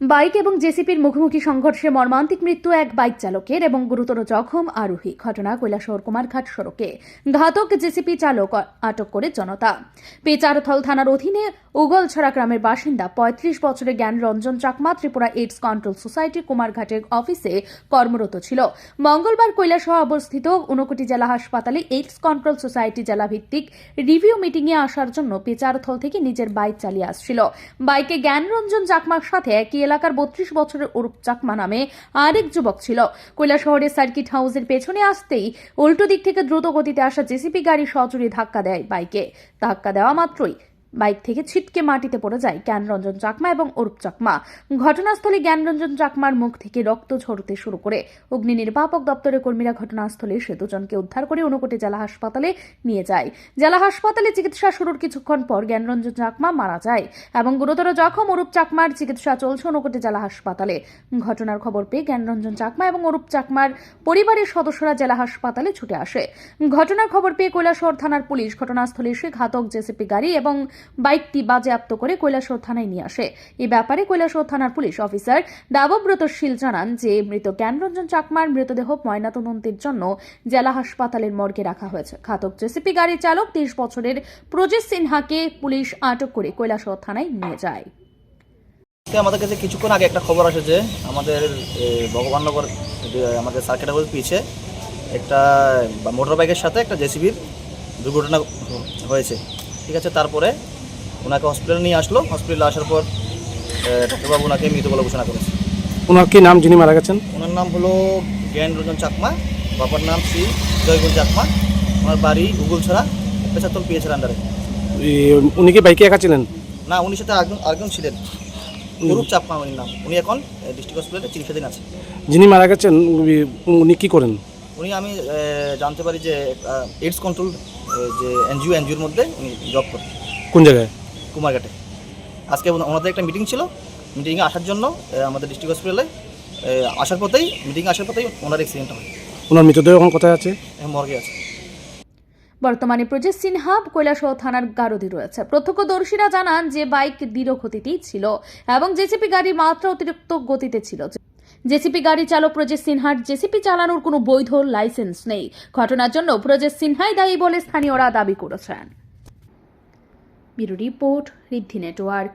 Bike এবং জেসিপির মুখোমুখি সংঘর্ষে মর্মান্তিক মৃত্যু এক বাইক চালকের এবং গুরুতর জখম আরোহী। ঘটনা কৈলাসহর কুমারঘাট সড়কে। ঘাতক জেসিপি চালক আটক করে জনতা। পেচারথল থানার অধীনে উগলছড়া গ্রামের বাসিন্দা ৩৫ বছরের Gyan Ranjan Chakma Tripura AIDS control society কুমারঘাটের অফিসে কর্মরত ছিল। মঙ্গলবার কৈলাসহর অবস্থিত ঊনকোটি জেলা হাসপাতালে এইডস কন্ট্রোল সোসাইটি জেলাভিত্তিক রিভিউ মিটিংয়ে আসার জন্য পেচারথল থেকে নিজের বাইক চালিয়ে আসছিল। বাইকে জ্ঞান রঞ্জন চাকমার সাথে একই এলাকার ৩২ বছরের অরূপ চাকমা নামে আরেক যুবক ছিল। কৈলাসহরের সার্কিট হাউসের পেছনে আসতেই উল্টো দিক থেকে দ্রুত গতিতে আসা জেসিপি গাড়ি সজোরে ধাক্কা দেয় বাইকে। ধাক্কা দেওয়া মাত্রই বাইক থেকে ছিটকে মাটিতে পড়ে যায় জ্ঞানরঞ্জন চাকমা এবং অরূপ চাকমা। ঘটনাস্থলে জ্ঞানরঞ্জন চাকমার মুখ থেকে রক্ত ঝরতে শুরু করে। অগ্নি নির্বাপক দপ্তরের কর্মীরা ঘটনাস্থলে এসে দুজনকে উদ্ধার করে ঊনকোটি জেলা হাসপাতালে নিয়ে যায়। জেলা হাসপাতালে চিকিৎসা শুরুর কিছুক্ষণ পর জ্ঞানরঞ্জন চাকমা মারা যায় এবং গুরুতর জখম অরূপ চাকমার চিকিৎসা চলছে ঊনকোটি জেলা হাসপাতালে। ঘটনার খবর পেয়ে জ্ঞানরঞ্জন চাকমা এবং অরূপ চাকমার পরিবারের সদস্যরা জেলা হাসপাতালে ছুটে আসে। ঘটনার খবর পেয়ে কৈলাসহর থানার পুলিশ ঘটনাস্থলে এসে ঘাতক জেসিপি গাড়ি এবং বাইকটি বাজেয়াপ্ত করে কৈলাসহর থানায় নিয়ে আসে। এই ব্যাপারে কৈলাসহর থানার পুলিশ অফিসার দেবব্রত শীল জানান যে মৃত জ্ঞানরঞ্জন চাকমার মৃতদেহ ময়নাতদন্তের জন্য জেলা হাসপাতালের মর্গে রাখা হয়েছে। ঘাতক জেসিপি গাড়ির চালক ৩০ বছরের প্রজেশ সিনহাকে পুলিশ আটক করে কৈলাসহর থানায় নিয়ে যায়। আমাদের কাছে কিছুক্ষণ আগে একটা খবর আসে যে আমাদের ভগবাননগর আমাদের সার্কিট হাউসের পিছে একটা মোটর বাইকের সাথে একটা জেসিবির দুর্ঘটনা হয়েছে। ঠিক আছে, তারপরে ওনাকে হসপিটালে নিয়ে আসলো। হসপিটালে আসার পর ডাক্তারবাবু ওনাকে মৃত বলে ঘোষণা করেছে। ওনার কি নাম যিনি মারা গেছেন? ওনার নাম হলো জ্ঞানরঞ্জন চাকমা, বাবার নাম শ্রী জয়গুঞ্জ চাকমা। ওনার বাড়ি উগলছড়া, পেছাতল পিএসের আন্ডারে। উনি কি বাইকে একা ছিলেন? না, উনির সাথে আরেকজন ছিলেন, অরূপ চাকমা উনি নাম। উনি এখন ডিস্ট্রিক্ট হসপিটালে চিকিৎসাধীন আছে। যিনি মারা গেছেন উনি কি করেন? উনি আমি জানতে পারি যে এইডস কন্ট্রোল যে এনজিওর মধ্যে উনি জব করেন। কোন জায়গায়? কুমারঘাটে। আজকে ওনাদের একটা মিটিং ছিল, মিটিংয়ে আসার জন্য আমাদের ডিস্ট্রিক্ট হসপিটালে মিটিংয়ে আসার পথেই ওনার অ্যাক্সিডেন্ট হয়। ওনার মৃতদেহ এখন কোথায় আছে? মর্গে আছে। বর্তমানে প্রজেশ সিনহা কৈলাসহর থানার গারদে রয়েছে। প্রত্যক্ষদর্শীরা জানান যে বাইক ধীর গতিতেই ছিল এবং জেসিপি গাড়ি মাত্রা অতিরিক্ত গতিতে ছিল। জেসিপি গাড়ি চালক প্রজেশ সিনহার জেসিপি চালানোর কোনো বৈধ লাইসেন্স নেই। ঘটনার জন্য প্রজেশ সিনহাই দায়ী বলে স্থানীয়রা দাবি করেছেন। ব্যুরো রিপোর্ট, ঋদ্ধি নেটওয়ার্ক।